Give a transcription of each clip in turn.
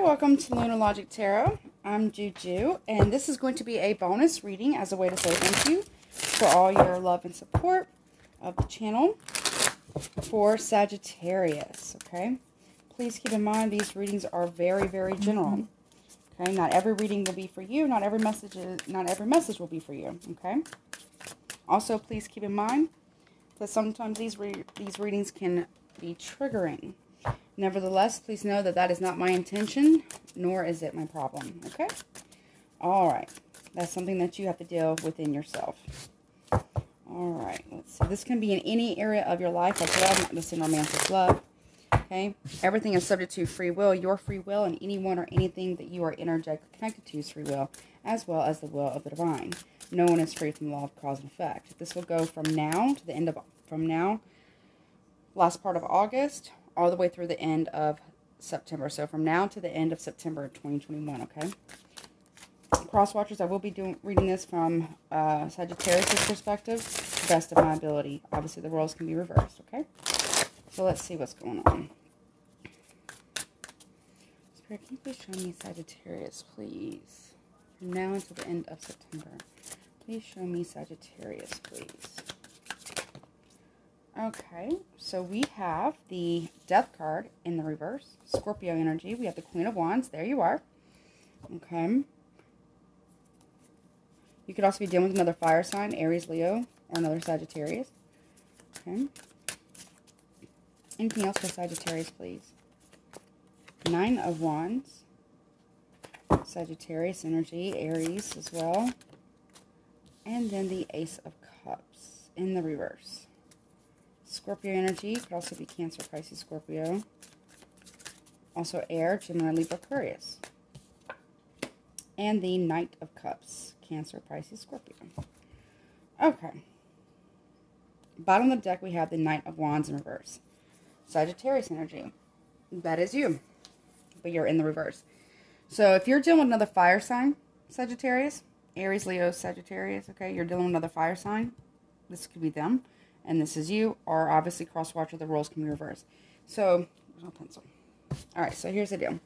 welcome to Lunar Logic Tarot. I'm Juju, and this is going to be a bonus reading as a way to say thank you for all your love and support of the channel for Sagittarius, okay? Please keep in mind these readings are very, very general, okay? Not every reading will be for you. Not every message will be for you, okay? Also, please keep in mind that sometimes these readings can be triggering. Nevertheless, please know that that is not my intention, nor is it my problem, okay? All right. That's something that you have to deal within yourself. All right. Let's see. This can be in any area of your life as well, not just in romantic love, okay? Everything is subject to free will, your free will, and anyone or anything that you are energetically connected to is free will, as well as the will of the divine. No one is free from the law of cause and effect. This will go from now to the end of, last part of August, all the way through the end of September. So from now to the end of September 2021, okay? Cross watchers, I will be reading this from Sagittarius' perspective, to the best of my ability. Obviously, the roles can be reversed, okay? So let's see what's going on. Spirit, can you please show me Sagittarius, please? From now until the end of September. Please show me Sagittarius, please. Okay, so we have the Death card in the reverse. Scorpio energy. We have the Queen of Wands. There you are. Okay. You could also be dealing with another fire sign, Aries, Leo, or another Sagittarius. Okay. Anything else for Sagittarius, please? Nine of Wands. Sagittarius energy, Aries as well. And then the Ace of Cups in the reverse. Scorpio energy could also be Cancer, Pisces, Scorpio. Also air, Gemini, Libra, Aquarius. And the Knight of Cups, Cancer, Pisces, Scorpio. Okay. Bottom of the deck, we have the Knight of Wands in reverse. Sagittarius energy. That is you. But you're in the reverse. So if you're dealing with another fire sign, Sagittarius, Aries, Leo, Sagittarius, okay, you're dealing with another fire sign. This could be them. And this is you, or obviously cross-watcher, the roles can be reversed. So, there's no pencil. Alright, so here's the deal.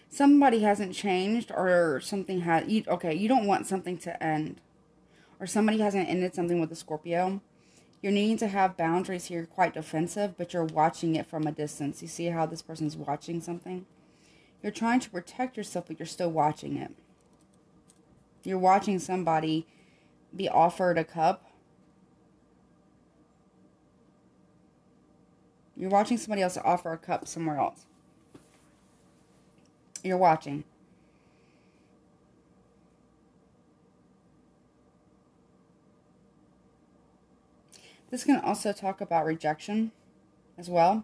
Somebody hasn't changed, or something has... Okay, you don't want something to end. Or somebody hasn't ended something with a Scorpio. You're needing to have boundaries here, quite defensive, but you're watching it from a distance. You see how this person's watching something? You're trying to protect yourself, but you're still watching it. You're watching somebody be offered a cup. You're watching somebody else offer a cup somewhere else. You're watching. This can also talk about rejection as well.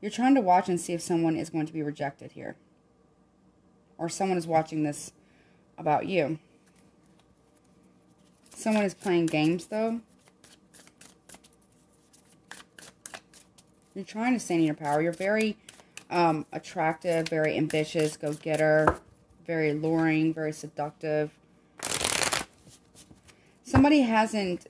You're trying to watch and see if someone is going to be rejected here. Or someone is watching this about you. Someone is playing games, though. You're trying to stand in your power. You're very attractive, very ambitious, go-getter, very alluring, very seductive. Somebody hasn't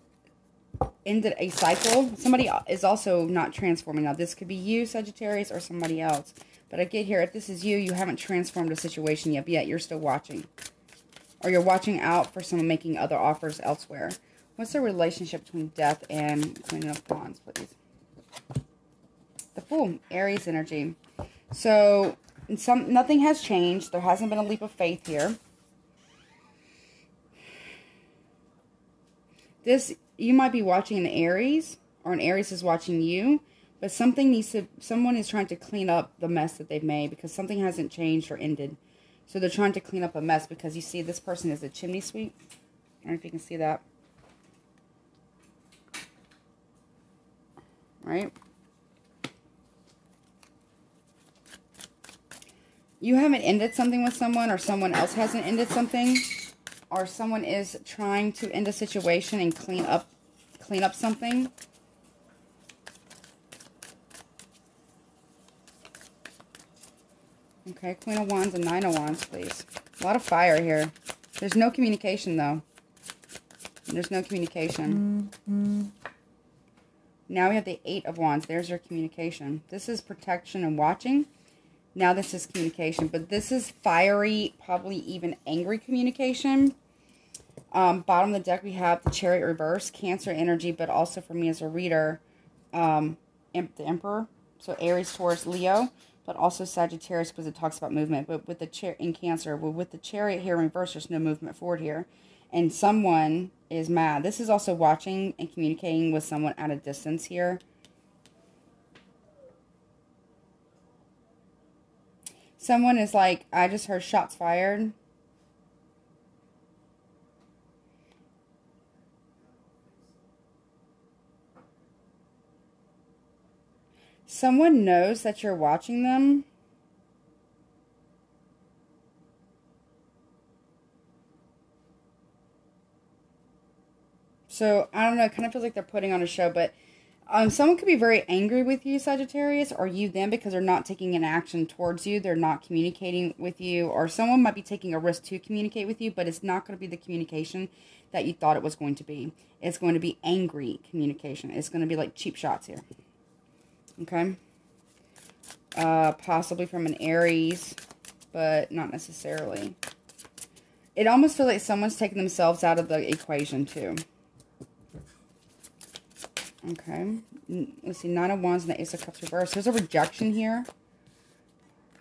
ended a cycle. Somebody is also not transforming. Now, this could be you, Sagittarius, or somebody else. But I get here, if this is you, you haven't transformed a situation yet, but yet you're still watching. Or you're watching out for someone making other offers elsewhere. What's the relationship between Death and Queen of Wands, please? The Fool, Aries energy. So, nothing has changed. There hasn't been a leap of faith here. You might be watching an Aries, or an Aries is watching you, but someone is trying to clean up the mess that they've made because something hasn't changed or ended. So they're trying to clean up a mess because you see this person is a chimney sweep. I don't know if you can see that. Right? You haven't ended something with someone, or someone else hasn't ended something. Or someone is trying to end a situation and clean up something. Okay, Queen of Wands and Nine of Wands, please. A lot of fire here. There's no communication, though. There's no communication. Now we have the 8 of Wands. There's your communication. This is protection and watching. Now this is communication. But this is fiery, probably even angry communication. Bottom of the deck, we have the Chariot reverse, Cancer energy, but also for me as a reader, the Emperor. So Aries, Taurus, Leo, but also Sagittarius because it talks about movement. But with the in Cancer, with the Chariot here in reverse, there's no movement forward here. And someone is mad. This is also watching and communicating with someone at a distance here. Someone is like, I just heard shots fired. Someone knows that you're watching them. So, I don't know, it kind of feels like they're putting on a show, but someone could be very angry with you, Sagittarius, or you them, because they're not taking an action towards you. They're not communicating with you, or someone might be taking a risk to communicate with you, but it's not going to be the communication that you thought it was going to be. It's going to be angry communication. It's going to be like cheap shots here. Okay? Possibly from an Aries, but not necessarily. It almost feels like someone's taking themselves out of the equation, too. Okay, let's see, 9 of Wands and the Ace of Cups reverse. There's a rejection here.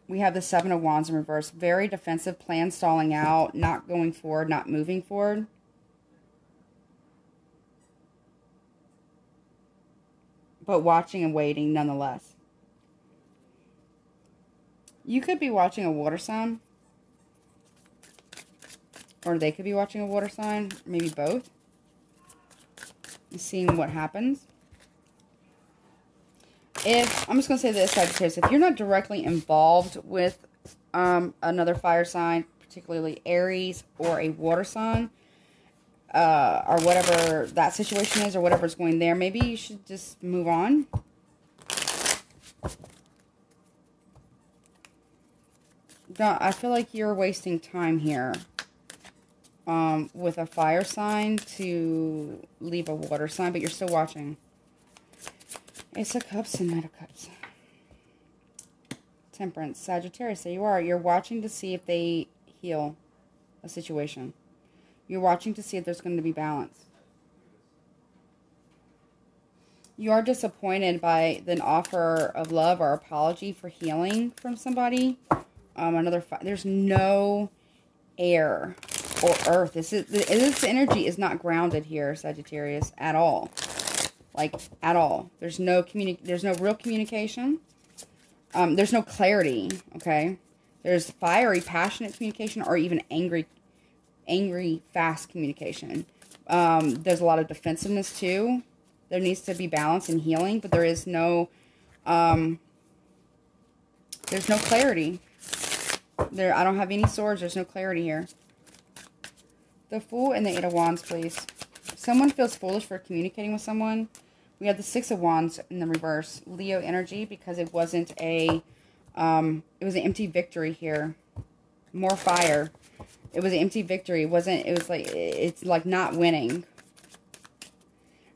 We have the 7 of Wands in reverse. Very defensive, plan stalling out, not going forward, not moving forward. But watching and waiting nonetheless. You could be watching a water sign. Or they could be watching a water sign, maybe both. And seeing what happens. I'm just going to say this, Sagittarius, if you're not directly involved with another fire sign, particularly Aries or a water sign, or whatever that situation is, or whatever's going there, maybe you should just move on. I feel like you're wasting time here with a fire sign to leave a water sign, but you're still watching. Ace of Cups and Knight of Cups. Temperance. Sagittarius, there you are. You're watching to see if they heal a situation. You're watching to see if there's going to be balance. You are disappointed by the offer of love or apology for healing from somebody. There's no air or earth. This energy is not grounded here, Sagittarius, at all. Like, at all. There's no real communication. There's no clarity, okay? There's fiery, passionate communication, or even angry, fast communication. There's a lot of defensiveness, too. There needs to be balance and healing, but there is no, there's no clarity. I don't have any swords. There's no clarity here. The Fool and the 8 of Wands, please. Someone feels foolish for communicating with someone. We have the 6 of Wands in the reverse. Leo energy, because it wasn't it was an empty victory here. More fire. It was an empty victory. It's like not winning.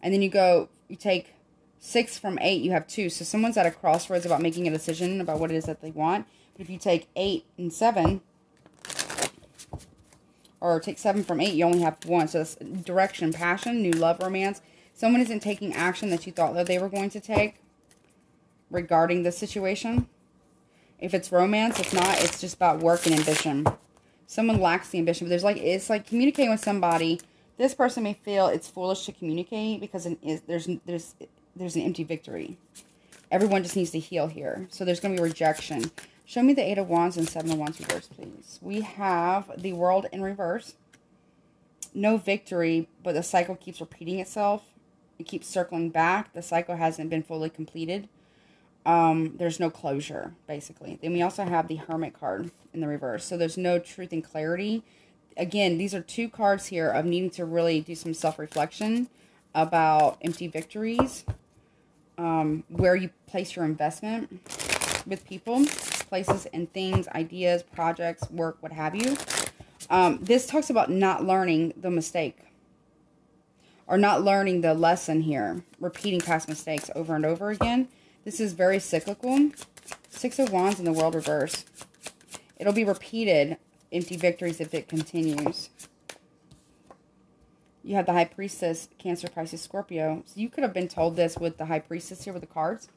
And then you take 6 from 8, you have 2. So someone's at a crossroads about making a decision about what it is that they want. But if you take 8 and 7, or take 7 from 8, you only have 1. So that's direction, passion, new love, romance. Someone isn't taking action that you thought that they were going to take regarding the situation. If it's romance, if not, it's just about work and ambition. Someone lacks the ambition. But it's like communicating with somebody. This person may feel it's foolish to communicate because there's an empty victory. Everyone just needs to heal here. So there's going to be rejection. Show me the 8 of Wands and 7 of Wands reverse, please. We have the World in reverse. No victory, but the cycle keeps repeating itself. It keeps circling back. The cycle hasn't been fully completed. There's no closure, basically. Then we also have the Hermit card in the reverse. So there's no truth and clarity. Again, these are 2 cards here of needing to really do some self-reflection about empty victories. Where you place your investment with people, places and things, ideas, projects, work, what have you. This talks about not learning the mistake. Or not learning the lesson here. Repeating past mistakes over and over again. This is very cyclical. 6 of Wands in the World reverse. It'll be repeated empty victories if it continues. You have the High Priestess, Cancer, Pisces, Scorpio. So you could have been told this with the High Priestess here with the cards.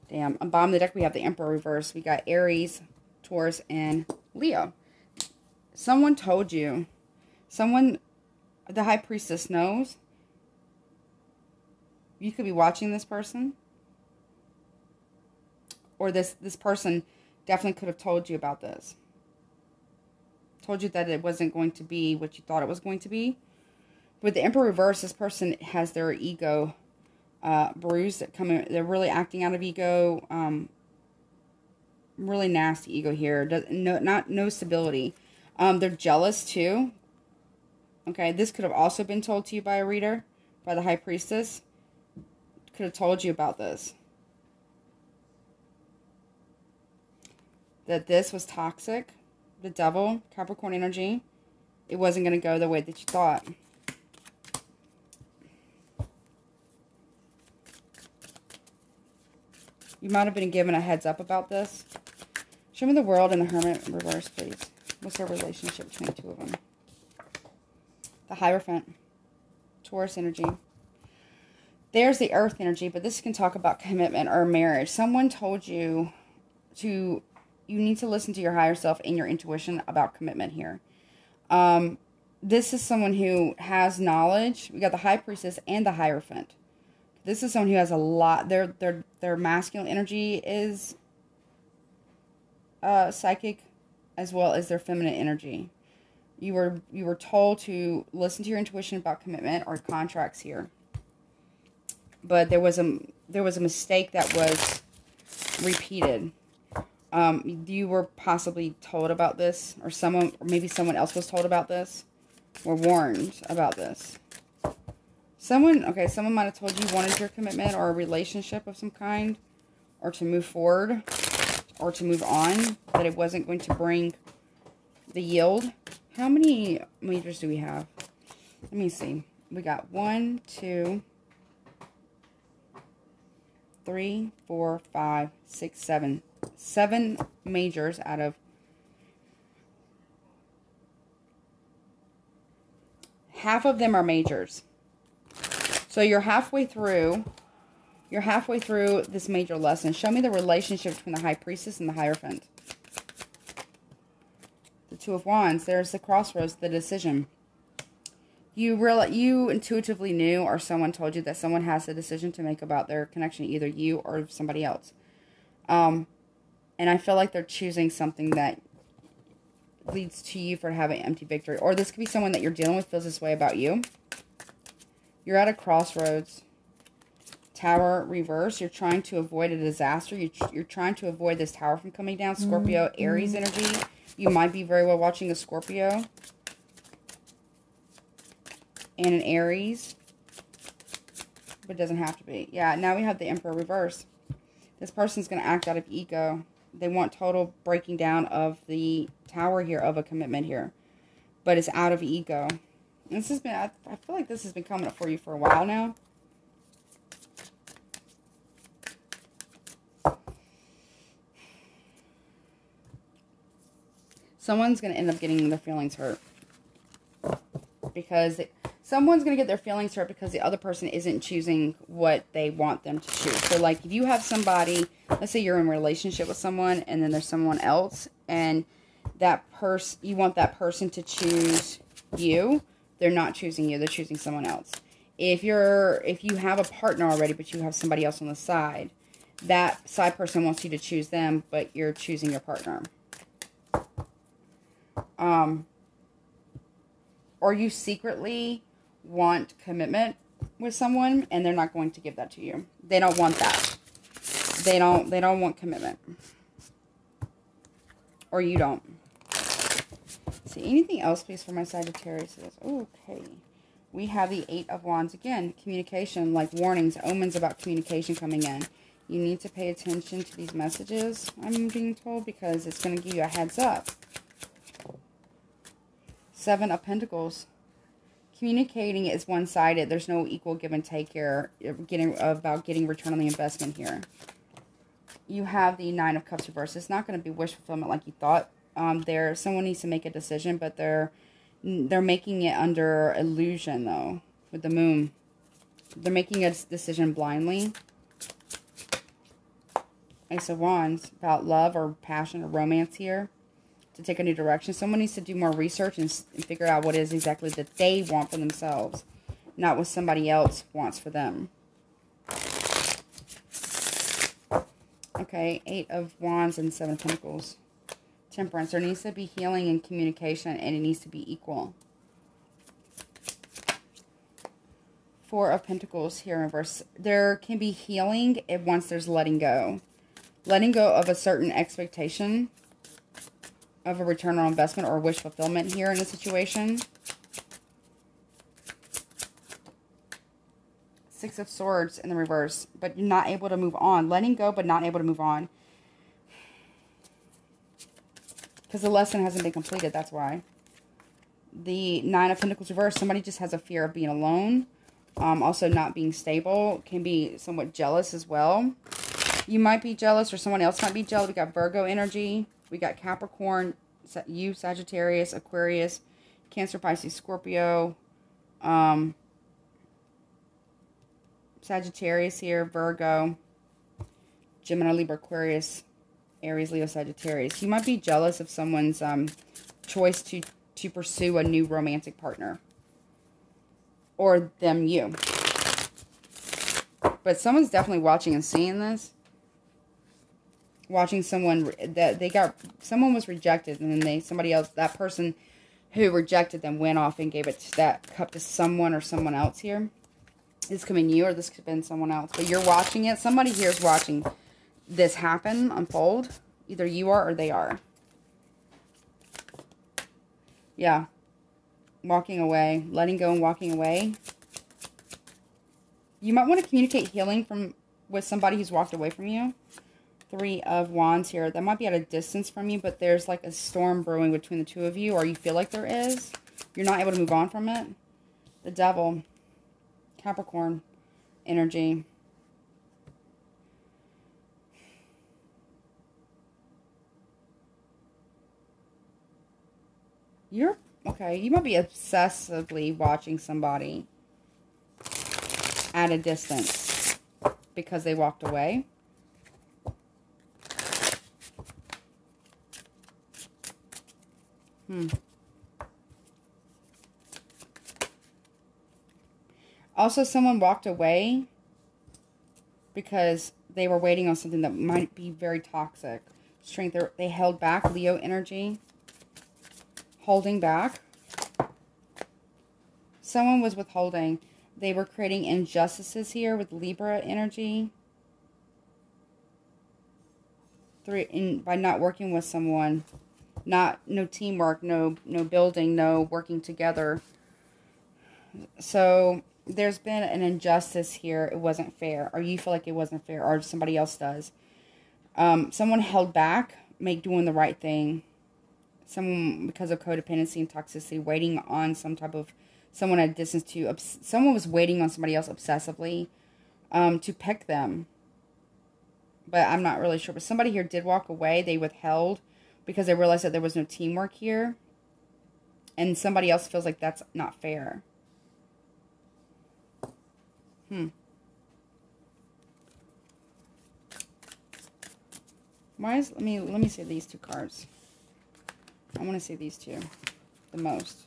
Damn. On bottom of the deck, we have the Emperor reverse. We got Aries, Taurus, and Leo. Someone told you. Someone, the High Priestess knows. You could be watching this person. Or this person definitely could have told you about this. Told you that it wasn't going to be what you thought it was going to be. With the Emperor reverse, this person has their ego bruised. They're really acting out of ego. Really nasty ego here. No stability. They're jealous too. Okay, this could have also been told to you by a reader, by the High Priestess. Could have told you about this. That this was toxic. The Devil, Capricorn energy. It wasn't going to go the way that you thought. You might have been given a heads up about this. Show me the World and the Hermit in reverse, please. What's their relationship between the two of them? The Hierophant. Taurus energy. There's the Earth energy, but this can talk about commitment or marriage. Someone told you to... You need to listen to your higher self and your intuition about commitment here. This is someone who has knowledge. We got the High Priestess and the Hierophant. This is someone who has a lot. Their masculine energy is psychic, as well as their feminine energy. You were told to listen to your intuition about commitment or contracts here. But there was a mistake that was repeated. You were possibly told about this, or maybe someone else was told about this, or warned about this. Someone might have told you wanted your commitment or a relationship of some kind, or to move forward, or to move on, that it wasn't going to bring the yield. How many majors do we have? Let me see. We got 1, 2, 3, 4, 5, 6, 7. 7 majors out of half of them are majors. So you're halfway through this major lesson. Show me the relationship between the High Priestess and the Hierophant. The Two of Wands. There's the crossroads, the decision. You intuitively knew, or someone told you, that someone has a decision to make about their connection, either you or somebody else. And I feel like they're choosing something that leads to you for having empty victory. Or this could be someone that you're dealing with feels this way about you. You're at a crossroads. Tower reverse. You're trying to avoid a disaster. You're trying to avoid this tower from coming down. Scorpio, Aries energy. You might be very well watching a Scorpio. And an Aries. But it doesn't have to be. Yeah, now we have the Emperor reverse. This person's going to act out of ego. They want total breaking down of the tower here, of a commitment here. But it's out of ego. And this has been, I feel like this has been coming up for you for a while now. Someone's going to end up getting their feelings hurt. Because someone's going to get their feelings hurt because the other person isn't choosing what they want them to choose. So, like, if you have somebody, let's say you're in a relationship with someone, and then there's someone else, and you want that person to choose you, they're not choosing you, they're choosing someone else. If you have a partner already, but you have somebody else on the side, that side person wants you to choose them, but you're choosing your partner. Or you secretly want commitment with someone, and they're not going to give that to you. They don't want that. They don't want commitment. Or you don't. Let's see, anything else, please, for my Sagittarius? Okay. We have the 8 of Wands again. Communication, like warnings, omens about communication coming in. You need to pay attention to these messages, I'm being told, because it's going to give you a heads up. Seven of Pentacles. Communicating is one-sided. There's no equal give and take here. About getting return on the investment here. You have the Nine of Cups reversed. It's not going to be wish fulfillment like you thought. Someone needs to make a decision, but they're making it under illusion though. With the Moon, they're making a decision blindly. Ace of Wands, about love or passion or romance here. To take a new direction. Someone needs to do more research and figure out what it is exactly that they want for themselves. Not what somebody else wants for them. Okay, Eight of Wands and Seven of Pentacles. Temperance. There needs to be healing and communication, and it needs to be equal. Four of Pentacles here in reverse. There can be healing once there's letting go. Letting go of a certain expectation of a return on investment or wish fulfillment here in a situation. Six of Swords in the reverse, but you're not able to move on. Letting go, but not able to move on. Because the lesson hasn't been completed, that's why. The Nine of Pentacles reverse, somebody just has a fear of being alone. Also not being stable. Can be somewhat jealous as well. You might be jealous or someone else might be jealous. We got Virgo energy. We got Capricorn, you, Sagittarius, Aquarius, Cancer, Pisces, Scorpio, Sagittarius here, Virgo, Gemini, Libra, Aquarius, Aries, Leo, Sagittarius. You might be jealous of someone's choice to pursue a new romantic partner. Or them, you. But someone's definitely watching and seeing this. Watching someone that someone was rejected, and then that person who rejected them went off and gave that cup to someone or someone else here. This could be you, or this could have been someone else, but you're watching it. Somebody here is watching this happen, unfold. Either you are or they are. Yeah. Walking away, letting go and walking away. You might want to communicate healing with somebody who's walked away from you. Three of Wands here. That might be at a distance from you, but there's like a storm brewing between the two of you, or you feel like there is. You're not able to move on from it. The Devil. Capricorn energy. Okay, you might be obsessively watching somebody at a distance because they walked away. Also, someone walked away because they were waiting on something that might be very toxic. Strength, they held back. Leo energy. Holding back. Someone was withholding. They were creating injustices here with Libra energy. By not working with someone. No teamwork, no building, no working together. So there's been an injustice here. It wasn't fair. Or you feel like it wasn't fair. Or somebody else does. Someone held back, doing the right thing. Someone, because of codependency and toxicity, waiting on someone at a distance someone was waiting on somebody else obsessively to peck them. But I'm not really sure. But somebody here did walk away. They withheld because they realized that there was no teamwork here. And somebody else feels like that's not fair. Let me see these two cards. I want to see these two the most.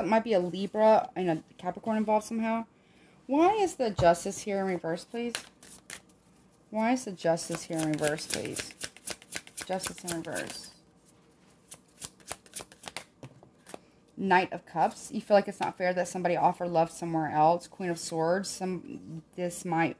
Might be a Libra and a Capricorn involved somehow. Why is the Justice here in reverse, please? Why is the Justice here in reverse, please? Justice in reverse. Knight of Cups. You feel like it's not fair that somebody offered love somewhere else. Queen of Swords. This might...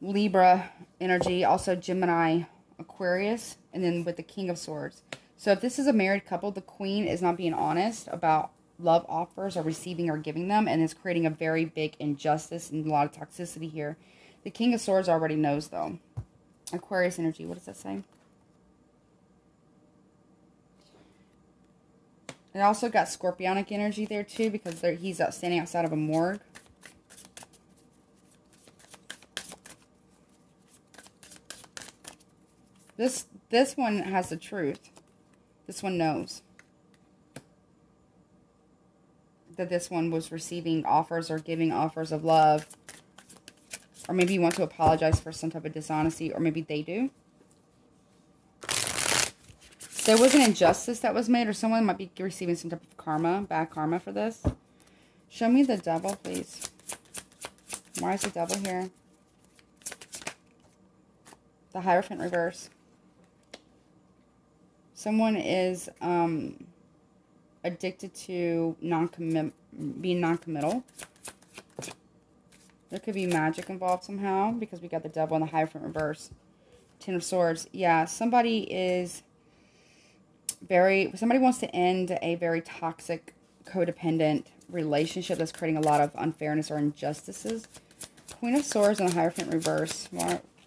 Libra energy. Also Gemini, Aquarius. And then with the King of Swords. So if this is a married couple, the Queen is not being honest about love offers or receiving or giving them. And is creating a very big injustice and a lot of toxicity here. The King of Swords already knows, though. Aquarius energy. What does that say? It also got scorpionic energy there too, because he's standing outside of a morgue. This one has the truth. This one knows that this one was receiving offers or giving offers of love. Or maybe you want to apologize for some type of dishonesty, or maybe they do. There was an injustice that was made, or someone might be receiving some type of karma, bad karma for this. Show me the devil, please. Why is the devil here? The Hierophant reverse. Someone is addicted to being non-committal. There could be magic involved somehow, because we got the devil and the Hierophant reverse. Ten of Swords. Yeah, somebody wants to end a very toxic, codependent relationship that's creating a lot of unfairness or injustices. Queen of Swords and the Hierophant reverse.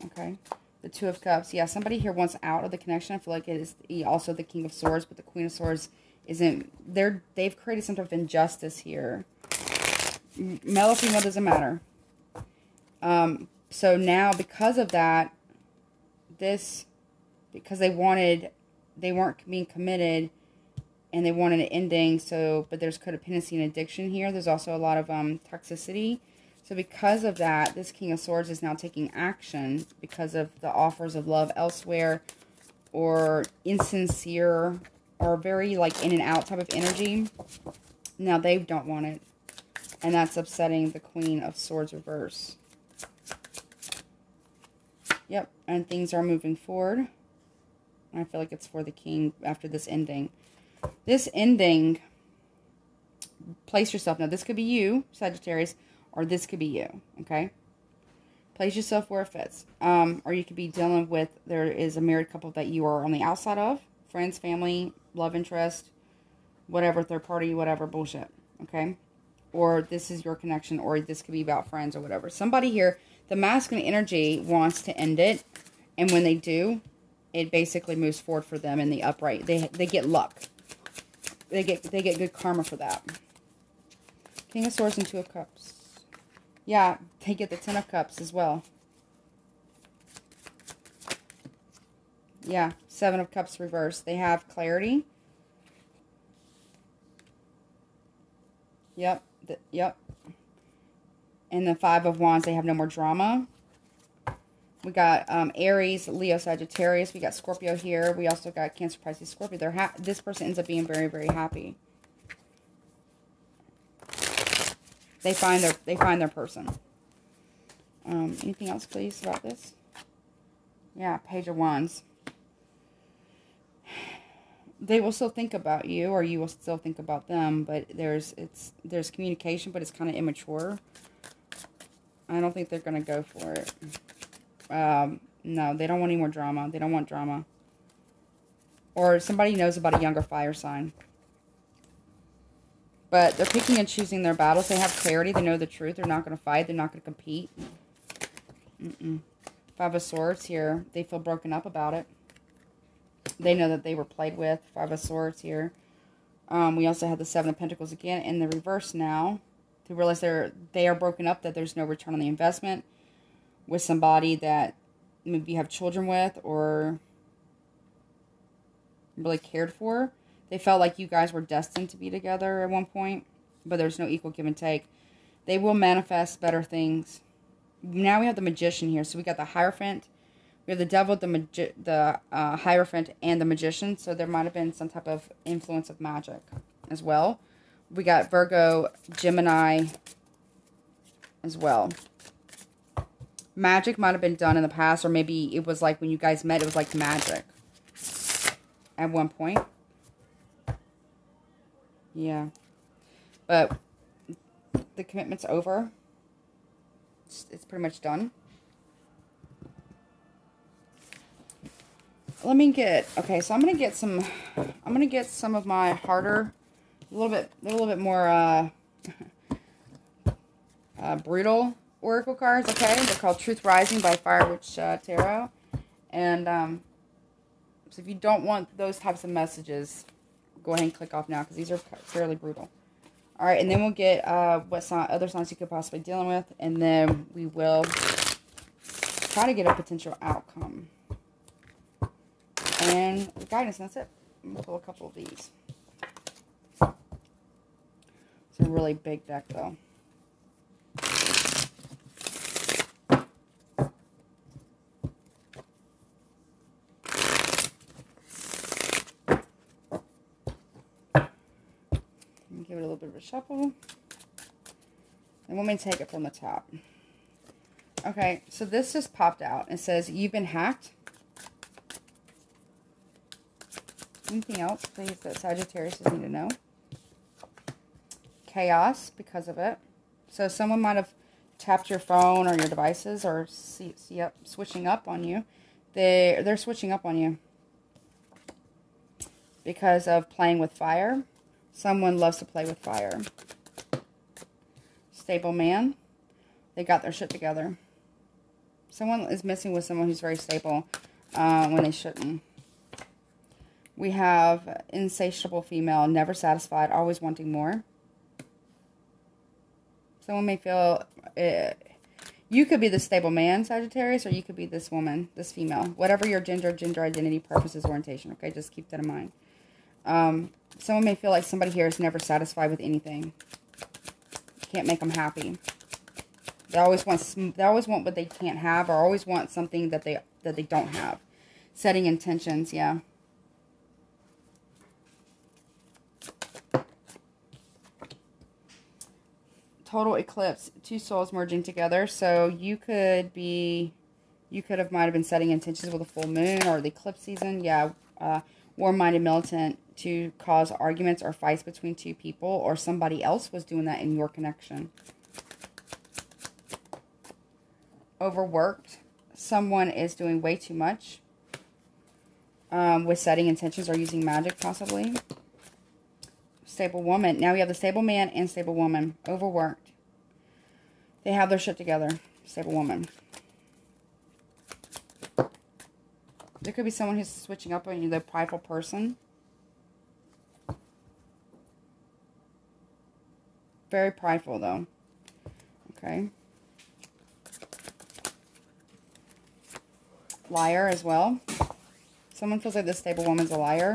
Okay. The Two of Cups. Yeah, somebody here wants out of the connection. I feel like it is also the King of Swords, but the Queen of Swords isn't. They've created some type of injustice here. Male or female doesn't matter. So now, because of that, because they weren't being committed, and they wanted an ending, but there's codependency and addiction here. There's also a lot of toxicity. So because of that, this King of Swords is now taking action because of the offers of love elsewhere, or insincere, or very like in and out type of energy. Now they don't want it. And that's upsetting the Queen of Swords reverse. Yep, and things are moving forward. I feel like it's for the King after this ending. This ending, place yourself. Now, this could be you, Sagittarius, or this could be you, okay? Place yourself where it fits. Or you could be dealing with, there is a married couple that you are on the outside of. Friends, family, love interest, whatever, third party, whatever, bullshit, okay? Or this is your connection, or this could be about friends or whatever. Somebody here, the masculine energy wants to end it, and when they do, it basically moves forward for them in the upright. They get luck. They get good karma for that. King of Swords and Two of Cups. Yeah, they get the Ten of Cups as well. Yeah, Seven of Cups reverse. They have clarity. Yep. Yep. And the Five of Wands, they have no more drama. We got Aries, Leo, Sagittarius. We got Scorpio here. We also got Cancer, Pisces, Scorpio. This person ends up being very, very happy. They find their person. Anything else, please, about this? Yeah, Page of Wands. They will still think about you, or you will still think about them, but there's communication, but it's kind of immature. I don't think they're gonna go for it. No, they don't want any more drama. They don't want drama. Or somebody knows about a younger fire sign. But they're picking and choosing their battles. They have clarity. They know the truth. They're not going to fight. They're not going to compete. Five of Swords here. They feel broken up about it. They know that they were played with. Five of Swords here. We also have the Seven of Pentacles again in the reverse now. To realize they are broken up, that there's no return on the investment with somebody that maybe you have children with or really cared for. They felt like you guys were destined to be together at one point, but there's no equal give and take. They will manifest better things. Now we have the Magician here. So we got the Hierophant. We have the Devil, the Hierophant, and the Magician. So there might have been some type of influence of magic as well. We got Virgo, Gemini as well. Magic might have been done in the past, or maybe it was like when you guys met, it was like magic at one point. Yeah. But the commitment's over. It's pretty much done. Let me get, okay, so I'm going to get some of my harder, a little bit more brutal oracle cards, okay? They're called Truth Rising by Fire Witch Tarot. And so if you don't want those types of messages, go ahead and click off now because these are fairly brutal. All right, and then we'll get what other signs you could possibly be dealing with, and then we will try to get a potential outcome. And guidance, and that's it. I'm going to pull a couple of these. It's a really big deck, though. Give it a little bit of a shuffle. And let me take it from the top. Okay, so this just popped out. It says, you've been hacked. Anything else, please, that Sagittarius doesn't need to know? Chaos because of it. So someone might have tapped your phone or your devices or switching up on you. They're switching up on you because of playing with fire. Someone loves to play with fire. Stable man. They got their shit together. Someone is messing with someone who's very stable when they shouldn't. We have insatiable female, never satisfied, always wanting more. Someone may feel... you could be the stable man, Sagittarius, or you could be this woman, this female. Whatever your gender identity, purposes, orientation. Okay, just keep that in mind. Someone may feel like somebody here is never satisfied with anything. Can't make them happy. They always want what they can't have, or always want something that they don't have. Setting intentions, yeah. Total eclipse, two souls merging together. So you could might have been setting intentions with a full moon or the eclipse season. Yeah, war-minded militant to cause arguments or fights between two people, or somebody else was doing that in your connection. Overworked. Someone is doing way too much with setting intentions or using magic possibly. Stable woman. Now we have the stable man and stable woman. Overworked. They have their shit together. Stable woman. There could be someone who's switching up on you, the prideful person. Very prideful, though. Okay. Liar as well. Someone feels like this stable woman's a liar.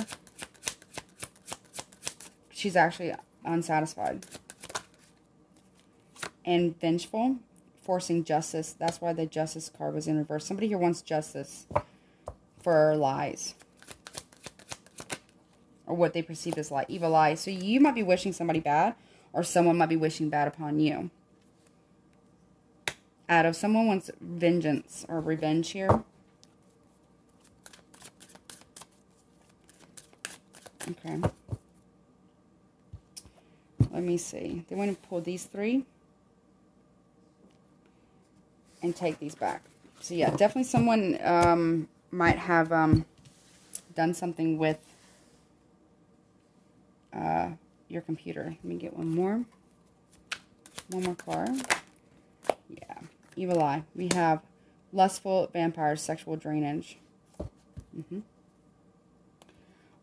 She's actually unsatisfied. And vengeful. Forcing justice. That's why the justice card was in reverse. Somebody here wants justice for lies. Or what they perceive as evil lies. So you might be wishing somebody bad, or someone might be wishing bad upon you. Someone wants vengeance or revenge here. Okay. Let me see. They want to pull these three and take these back. So yeah, definitely someone might have done something with your computer. Let me get one more. One more card. Yeah. Evil eye. We have lustful vampires, sexual drainage.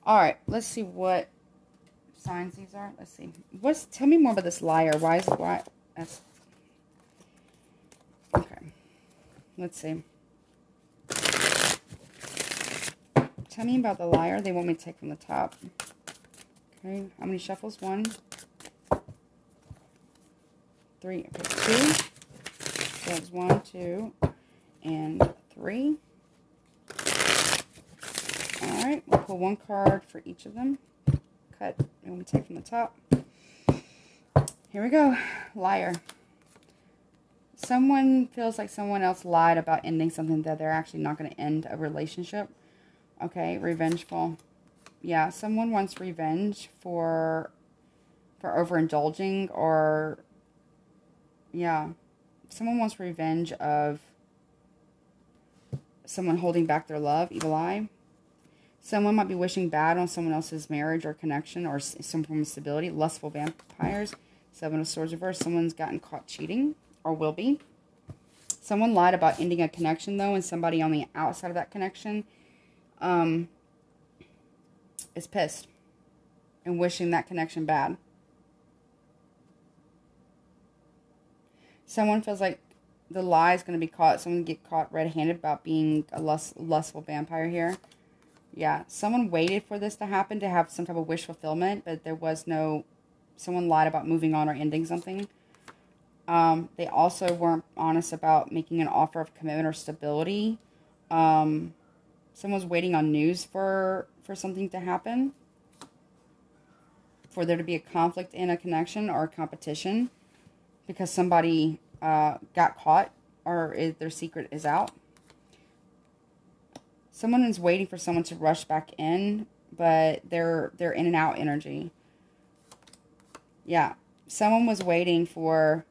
Alright, let's see what signs these are. Let's see. Tell me more about this liar. That's okay. Let's see. Tell me about the liar. They want me to take from the top. Okay, how many shuffles? 1, 3, okay, 2. So that's 1, 2, and 3. Alright, we'll pull one card for each of them. Cut, and we take from the top. Here we go. Liar. Someone feels like someone else lied about ending something, that they're actually not going to end a relationship. Okay, revengeful. Yeah, someone wants revenge for overindulging, or yeah, someone wants revenge of someone holding back their love. Evil eye. Someone might be wishing bad on someone else's marriage or connection, or some form of stability. Lustful vampires. 7 of Swords reversed. Someone's gotten caught cheating, or will be. Someone lied about ending a connection, though, and somebody on the outside of that connection is pissed and wishing that connection bad. Someone feels like the lie is going to be caught. Someone get caught red-handed about being a lustful vampire here. Yeah, someone waited for this to happen to have some type of wish fulfillment, but there was no... Someone lied about moving on or ending something. They also weren't honest about making an offer of commitment or stability. Someone's waiting on news for something to happen. For there to be a conflict in a connection or a competition. Because somebody got caught or their secret is out. Someone is waiting for someone to rush back in, but they're in and out energy. Yeah, someone was waiting for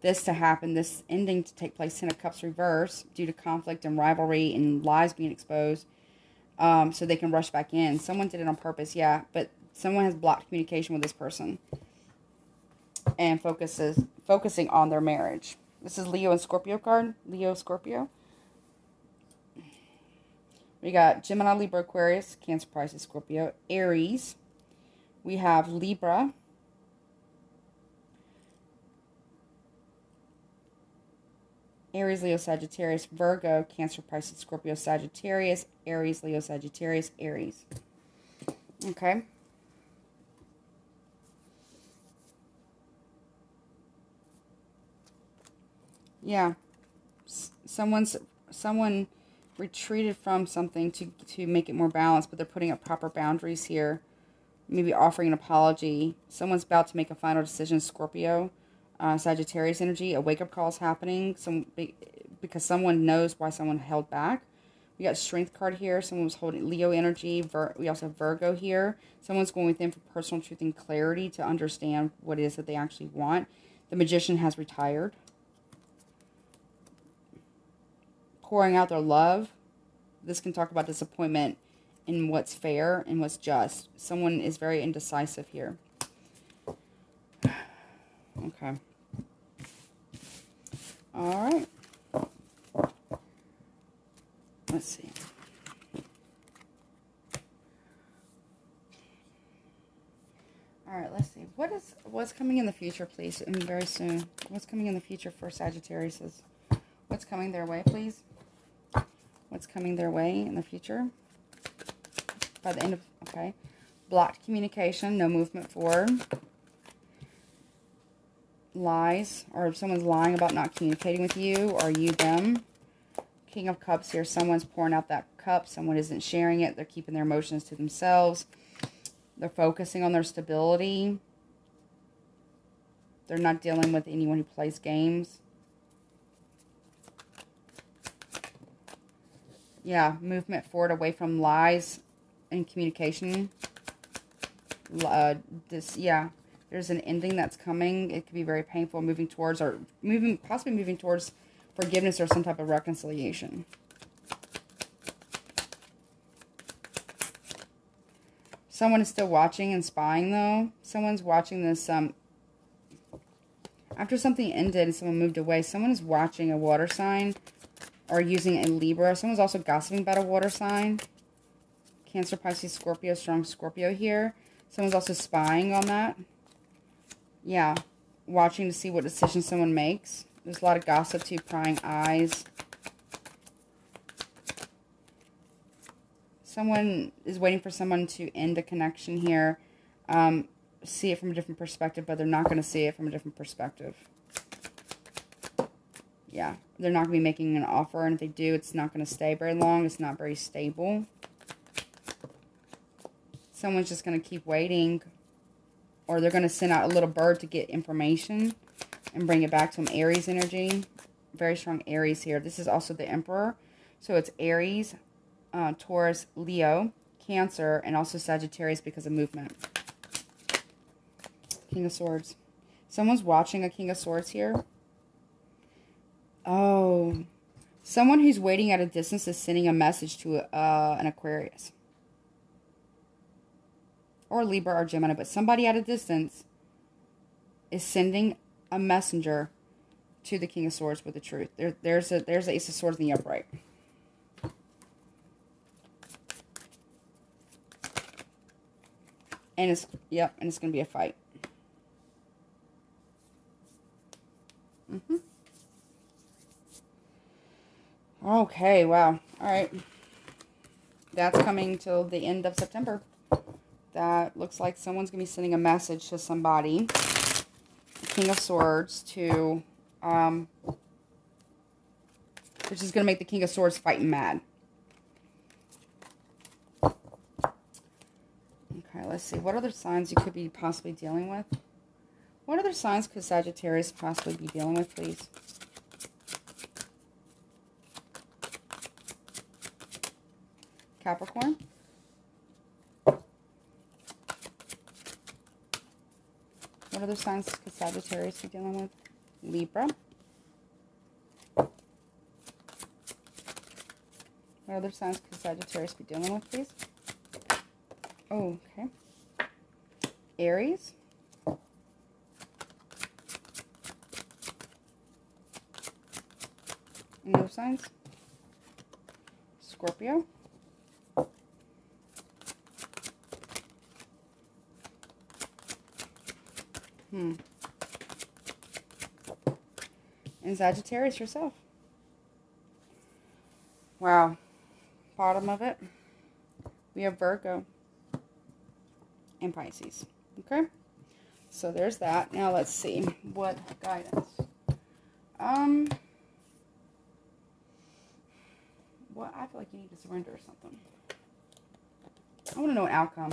this to happen, this ending to take place. Ten of Cups reverse due to conflict and rivalry and lies being exposed, so they can rush back in. Someone did it on purpose, yeah, but someone has blocked communication with this person and focusing on their marriage. This is Leo and Scorpio card. Leo, Scorpio. We got Gemini, Libra, Aquarius, Cancer, Pisces, Scorpio, Aries. We have Libra. Aries, Leo, Sagittarius, Virgo, Cancer, Pisces, Scorpio, Sagittarius, Aries, Leo, Sagittarius, Aries. Okay. Yeah. Someone retreated from something to make it more balanced, but they're putting up proper boundaries here. Maybe offering an apology. Someone's about to make a final decision, Scorpio. Sagittarius energy. A wake-up call is happening. Because someone knows why someone held back. We got Strength card here. Someone was holding Leo energy. We also have Virgo here. Someone's going within for personal truth and clarity to understand what it is that they actually want. The Magician has retired. Pouring out their love. This can talk about disappointment in what's fair and what's just. Someone is very indecisive here. Okay. All right. Let's see. All right, let's see. What's coming in the future, please? I mean, very soon. What's coming in the future for Sagittarius? What's coming their way, please? What's coming their way in the future? By the end of, okay. Blocked communication, no movement forward. Lies, or if someone's lying about not communicating with you, or you them. King of Cups here, someone's pouring out that cup, someone isn't sharing it, they're keeping their emotions to themselves. They're focusing on their stability. They're not dealing with anyone who plays games. Yeah, movement forward away from lies and communication. Yeah, there's an ending that's coming. It could be very painful, moving towards, or possibly moving towards forgiveness or some type of reconciliation. Someone is still watching and spying, though. Someone's watching this, after something ended and someone moved away, someone is watching a water sign or using a Libra. Someone's also gossiping about a water sign. Cancer, Pisces, Scorpio, strong Scorpio here. Someone's also spying on that. Yeah, watching to see what decision someone makes. There's a lot of gossip too, prying eyes. Someone is waiting for someone to end a connection here. See it from a different perspective, but they're not going to see it from a different perspective. Yeah, they're not going to be making an offer, and if they do, it's not going to stay very long. It's not very stable. Someone's just going to keep waiting, or they're going to send out a little bird to get information and bring it back to them. Aries energy. Very strong Aries here. This is also the Emperor. So it's Aries, Taurus, Leo, Cancer, and also Sagittarius because of movement. King of Swords. Someone's watching a King of Swords here. Oh. Someone who's waiting at a distance is sending a message to an Aquarius. Or Libra or Gemini. But somebody at a distance is sending a messenger to the King of Swords with the truth. There's the Ace of Swords in the upright. And it's, yep, and it's going to be a fight. Okay, wow. All right. That's coming till the end of September. That looks like someone's going to be sending a message to somebody. King of Swords to, which is going to make the King of Swords fighting mad. Okay, let's see. What other signs you could be possibly dealing with? What other signs could Sagittarius possibly be dealing with, please? Capricorn. What other signs could Sagittarius be dealing with? Libra. What other signs could Sagittarius be dealing with, please? Oh, okay. Aries. Any other signs? Scorpio. And Sagittarius yourself. Wow. Bottom of it, we have Virgo and Pisces. Okay? So there's that. Now let's see. What guidance? What, I feel like you need to surrender or something. I want to know an outcome.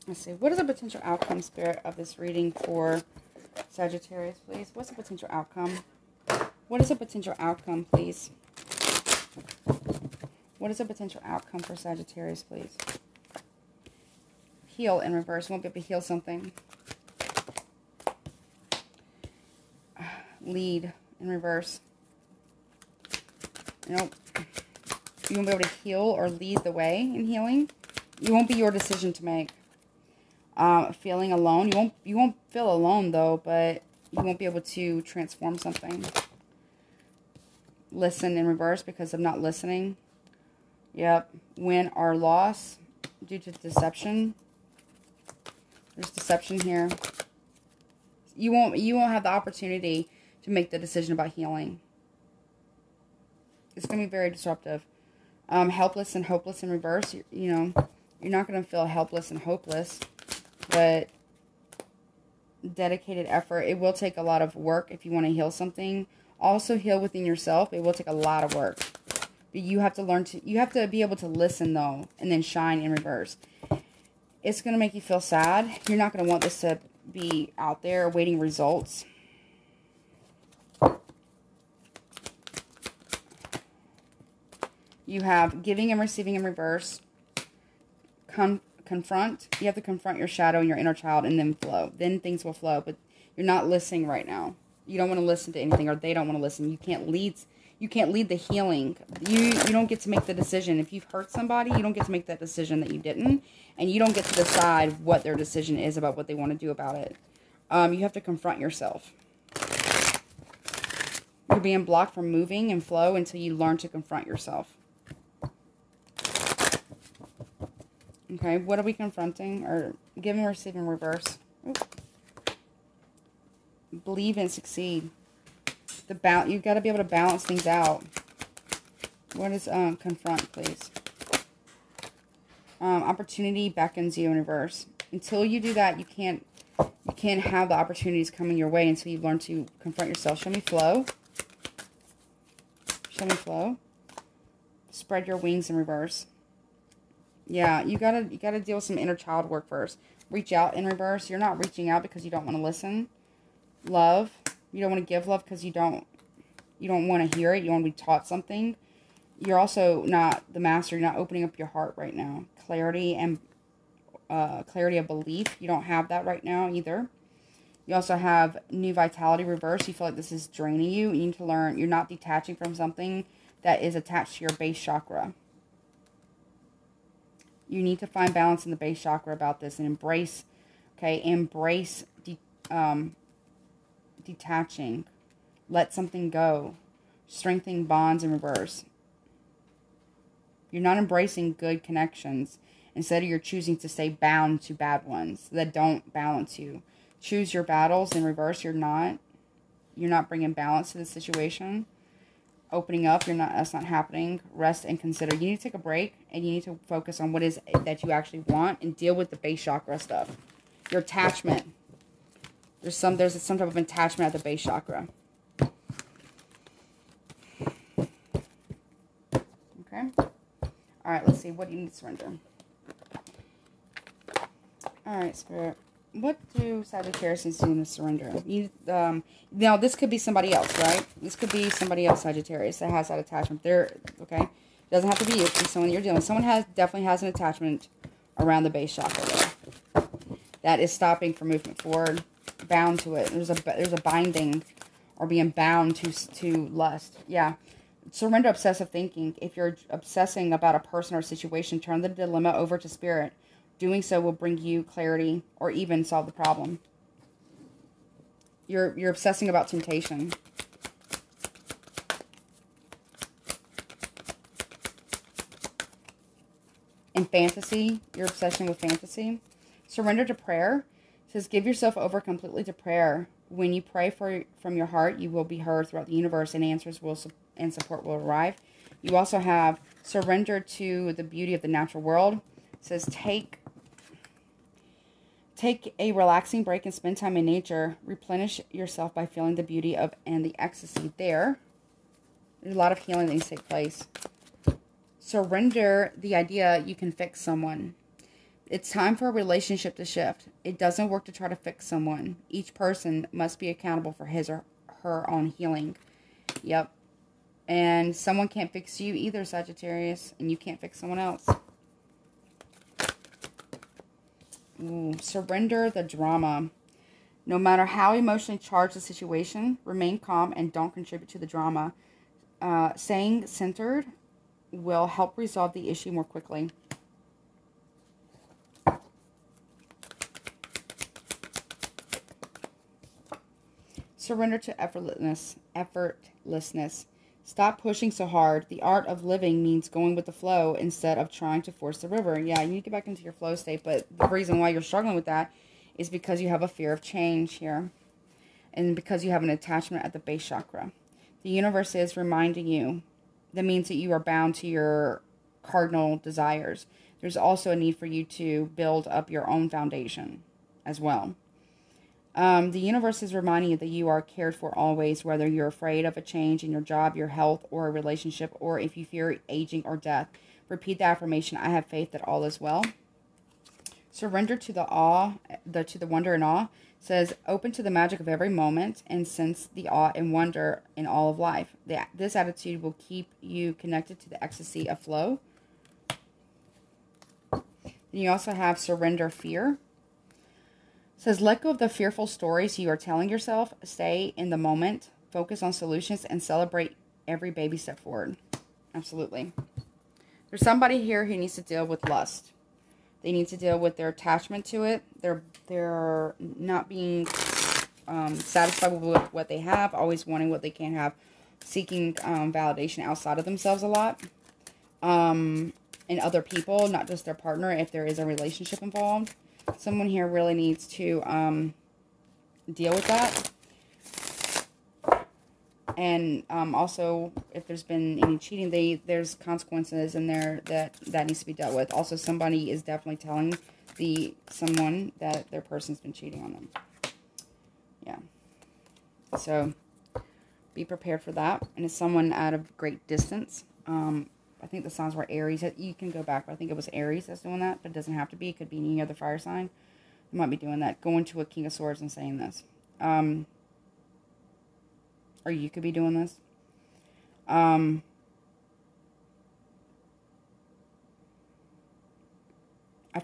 Let's see. What is a potential outcome, Spirit, of this reading for Sagittarius, please? What's a potential outcome? What is a potential outcome, please? What is a potential outcome for Sagittarius, please? Heal in reverse. Won't be able to heal something. Lead in reverse. Nope. You won't be able to heal or lead the way in healing. It won't be your decision to make. Feeling alone. You won't feel alone though, but you won't be able to transform something. Listen in reverse because of not listening. Yep. Win or loss due to deception. There's deception here. You won't have the opportunity to make the decision about healing. It's going to be very disruptive. Helpless and hopeless in reverse. You know, you're not going to feel helpless and hopeless, but dedicated effort. It will take a lot of work if you want to heal something. Also heal within yourself. It will take a lot of work. But you have to learn to, you have to be able to listen though, and then shine in reverse. It's going to make you feel sad. You're not going to want this to be out there awaiting results. You have giving and receiving in reverse. Confront. You have to confront your shadow and your inner child and then flow. Then things will flow. But you're not listening right now. You don't want to listen to anything, or they don't want to listen. You can't lead the healing. You don't get to make the decision. If you've hurt somebody, you don't get to make that decision that you didn't. And you don't get to decide what their decision is about what they want to do about it. You have to confront yourself. You're being blocked from moving and flow until you learn to confront yourself. Okay, what are we confronting? Or giving, receiving, reverse. Ooh. Believe and succeed. You've got to be able to balance things out. What is confront, please? Opportunity beckons you in reverse. Until you do that, you can't have the opportunities coming your way until you learn to confront yourself. Show me flow. Show me flow. Spread your wings in reverse. Yeah, you gotta deal with some inner child work first. Reach out in reverse. You're not reaching out because you don't want to listen. Love. You don't want to give love because you don't want to hear it. You want to be taught something. You're also not the master. You're not opening up your heart right now. Clarity and clarity of belief. You don't have that right now either. You also have new vitality reverse. You feel like this is draining you. You need to learn. You're not detaching from something that is attached to your base chakra. You need to find balance in the base chakra about this and embrace, okay, embrace detaching. Let something go. Strengthening bonds in reverse. You're not embracing good connections. instead of you're choosing to stay bound to bad ones that don't balance you. Choose your battles in reverse. You're not bringing balance to the situation. Opening up, that's not happening. Rest and consider. You need to take a break, and you need to focus on what is that you actually want and deal with the base chakra stuff. Your attachment. There's some type of attachment at the base chakra. Okay. All right, let's see. What do you need to surrender? All right, Spirit. What do Sagittarius need to surrender? Now, this could be somebody else, right? This could be somebody else, Sagittarius, that has that attachment. Okay? It doesn't have to be you. It could be someone you're dealing with. Someone definitely has an attachment around the base chakra there. That is stopping for movement forward, bound to it. There's a binding or being bound to lust. Yeah. Surrender obsessive thinking. If you're obsessing about a person or situation, turn the dilemma over to Spirit. Doing so will bring you clarity or even solve the problem. You're obsessing about temptation. And fantasy. Your obsession with fantasy. Surrender to prayer. It says, give yourself over completely to prayer. When you pray from your heart, you will be heard throughout the universe, and answers and support will arrive. You also have surrender to the beauty of the natural world. It says, take a relaxing break and spend time in nature. Replenish yourself by feeling the beauty of and the ecstasy there. There's a lot of healing that needs to take place. Surrender the idea you can fix someone. It's time for a relationship to shift. It doesn't work to try to fix someone. Each person must be accountable for his or her own healing. Yep. And someone can't fix you either, Sagittarius. And you can't fix someone else. Ooh, surrender the drama. No matter how emotionally charged the situation, remain calm and don't contribute to the drama. Staying centered will help resolve the issue more quickly. Surrender to effortlessness. Stop pushing so hard. The art of living means going with the flow instead of trying to force the river. Yeah, you need to get back into your flow state, but the reason why you're struggling with that is because you have a fear of change here. And because you have an attachment at the base chakra. The universe is reminding you. That means that you are bound to your cardinal desires. There's also a need for you to build up your own foundation as well. The universe is reminding you that you are cared for always, whether you're afraid of a change in your job, your health, or a relationship, or if you fear aging or death. Repeat the affirmation, I have faith that all is well. Surrender to the wonder and awe. It says, open to the magic of every moment and sense the awe and wonder in all of life. This attitude will keep you connected to the ecstasy of flow. Then you also have surrender fear. It says, let go of the fearful stories you are telling yourself. Stay in the moment. Focus on solutions and celebrate every baby step forward. Absolutely. There's somebody here who needs to deal with lust. They need to deal with their attachment to it. They're not being satisfied with what they have, always wanting what they can't have, seeking validation outside of themselves a lot. And other people, not just their partner, if there is a relationship involved. Someone here really needs to deal with that. And also, if there's been any cheating, there's consequences in there that needs to be dealt with. Also, somebody is definitely telling someone that their person's been cheating on them. Yeah. So, be prepared for that. And it's someone at a great distance. I think the signs were Aries. You can go back, but I think it was Aries that's doing that. But it doesn't have to be. It could be any other fire sign. You might be doing that. Going to a King of Swords and saying this. Or you could be doing this. I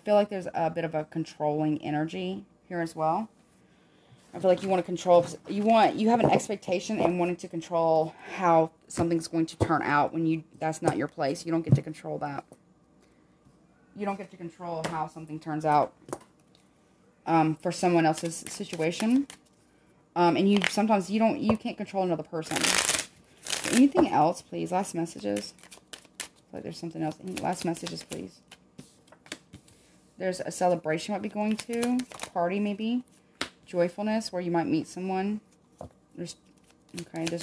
feel like there's a bit of a controlling energy here as well. I feel like you want to control, you have an expectation and wanting to control how something's going to turn out when that's not your place. You don't get to control that. You don't get to control how something turns out for someone else's situation. And sometimes you can't control another person. Anything else, please? Last messages. I feel like there's something else. Any last messages, please? There's a celebration might be going to. Party, maybe. Joyfulness, where you might meet someone. There's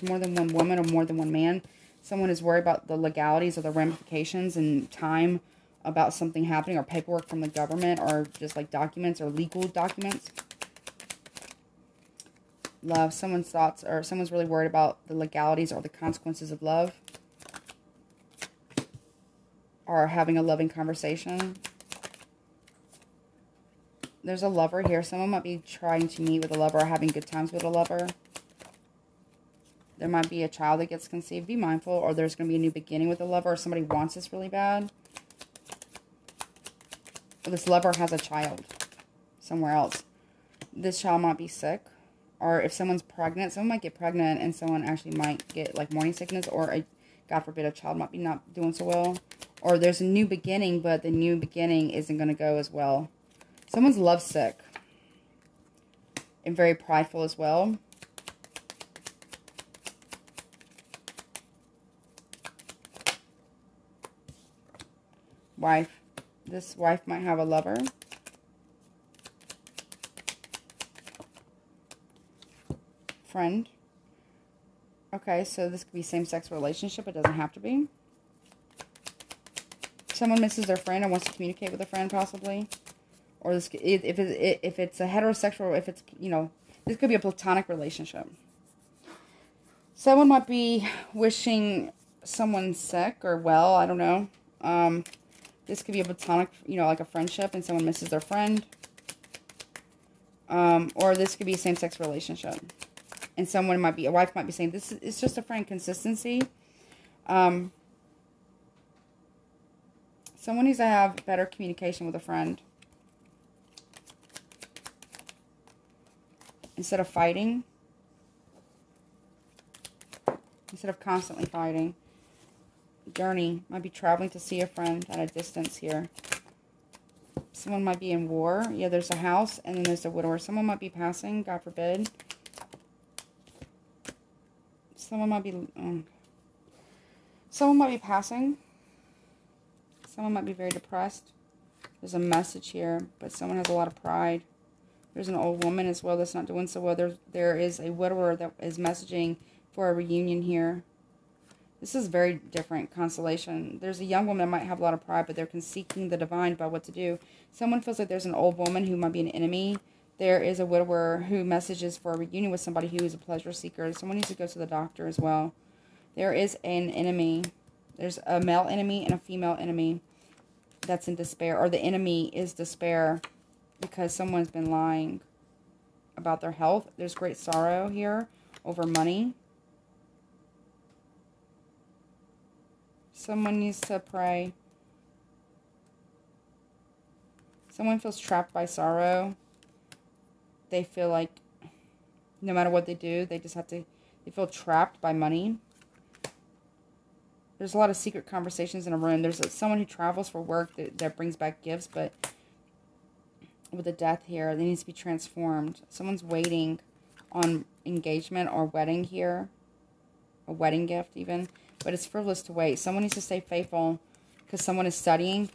more than one woman or more than one man. Someone is worried about the legalities or the ramifications and time about something happening, or paperwork from the government, or just like documents or legal documents. Love, someone's thoughts, or someone's really worried about the legalities or the consequences of love. Or having a loving conversation. There's a lover here. Someone might be trying to meet with a lover or having good times with a lover. There might be a child that gets conceived. Be mindful. Or there's going to be a new beginning with a lover, or somebody wants this really bad. Or this lover has a child somewhere else. This child might be sick. Or if someone's pregnant, someone might get pregnant and someone actually might get like morning sickness, or God forbid, a child might be not doing so well. Or there's a new beginning, but the new beginning isn't going to go as well. Someone's lovesick and very prideful as well. Wife. This wife might have a lover. Friend. Okay, so this could be same-sex relationship. It doesn't have to be. Someone misses their friend and wants to communicate with a friend, possibly. Or this, if it's a heterosexual, if it's, you know, this could be a platonic relationship. Someone might be wishing someone sick or well, I don't know. This could be a platonic, you know, like a friendship, and someone misses their friend. Or this could be a same-sex relationship. And someone might be, a wife might be saying, this is just a friend, consistency. Someone needs to have better communication with a friend. Instead of fighting. Instead of constantly fighting. Journey. Might be traveling to see a friend at a distance here. Someone might be in war. Yeah, there's a house and then there's a widower. Someone might be passing, God forbid. Someone might be passing. Someone might be very depressed. There's a message here, but someone has a lot of pride. There's an old woman as well that's not doing so well. There is a widower that is messaging for a reunion here. This is very different constellation. There's a young woman that might have a lot of pride, but they're seeking the divine about what to do. Someone feels like there's an old woman who might be an enemy. There is a widower who messages for a reunion with somebody who is a pleasure seeker. Someone needs to go to the doctor as well. There is an enemy. There's a male enemy and a female enemy that's in despair. Or the enemy is despair because someone's been lying about their health. There's great sorrow here over money. Someone needs to pray. Someone feels trapped by sorrow. They feel like no matter what they do, they just have to, they feel trapped by money. There's a lot of secret conversations in a room. There's someone who travels for work that brings back gifts, but with a death here, they need to be transformed. Someone's waiting on engagement or wedding here. A wedding gift even. But it's frivolous to wait. Someone needs to stay faithful because someone is studying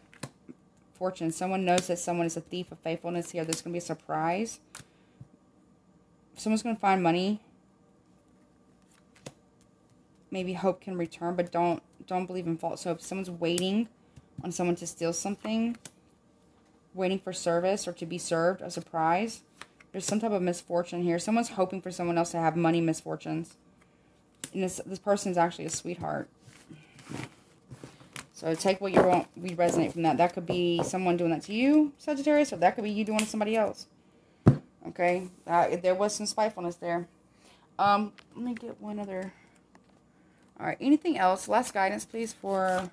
fortune. Someone knows that someone is a thief of faithfulness here. There's going to be a surprise. Someone's going to find money. Maybe hope can return, but don't believe in false hope. Someone's waiting on someone to steal something. Waiting for service or to be served, a surprise. There's some type of misfortune here. Someone's hoping for someone else to have money misfortunes. And this person's actually a sweetheart. So take what you want. We resonate from that. That could be someone doing that to you, Sagittarius, or that could be you doing it to somebody else. Okay? There was some spitefulness there. Let me get one other. Alright, anything else? Last guidance, please, for,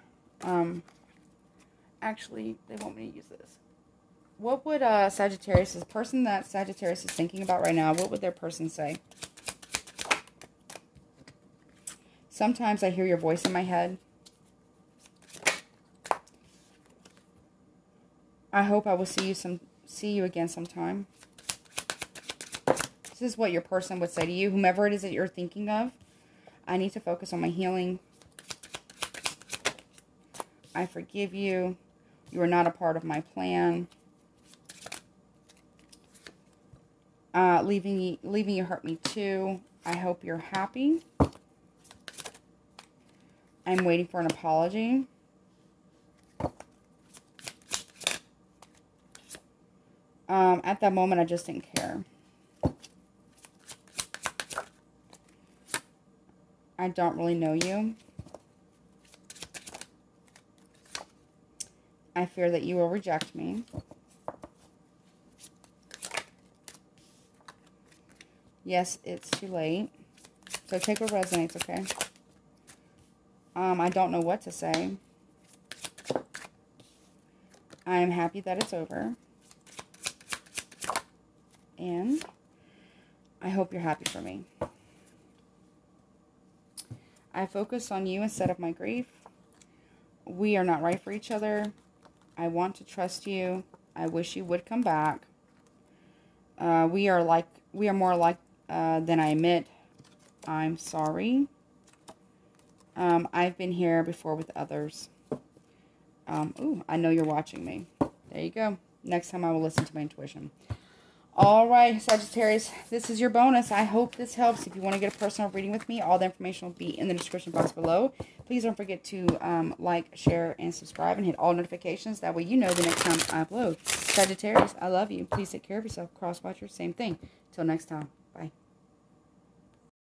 actually, they want me to use this. What would Sagittarius, the person that Sagittarius is thinking about right now, what would their person say? Sometimes I hear your voice in my head. I hope I will see you again sometime. This is what your person would say to you, whomever it is that you're thinking of. I need to focus on my healing. I forgive you. You are not a part of my plan. Leaving you hurt me too. I hope you're happy. I'm waiting for an apology. At that moment, I just didn't care. I don't really know you. I fear that you will reject me. Yes, it's too late. So take what resonates, okay? I don't know what to say. I am happy that it's over. And I hope you're happy for me. I focus on you instead of my grief. We are not right for each other. I want to trust you. I wish you would come back. We are more alike than I admit. I'm sorry. I've been here before with others. Ooh, I know you're watching me. There you go. Next time I will listen to my intuition. All right, Sagittarius, this is your bonus. I hope this helps. If you want to get a personal reading with me, all the information will be in the description box below. Please don't forget to like, share, and subscribe, and hit all notifications. That way you know the next time I upload. Sagittarius, I love you. Please take care of yourself. Cross watcher, same thing. Till next time.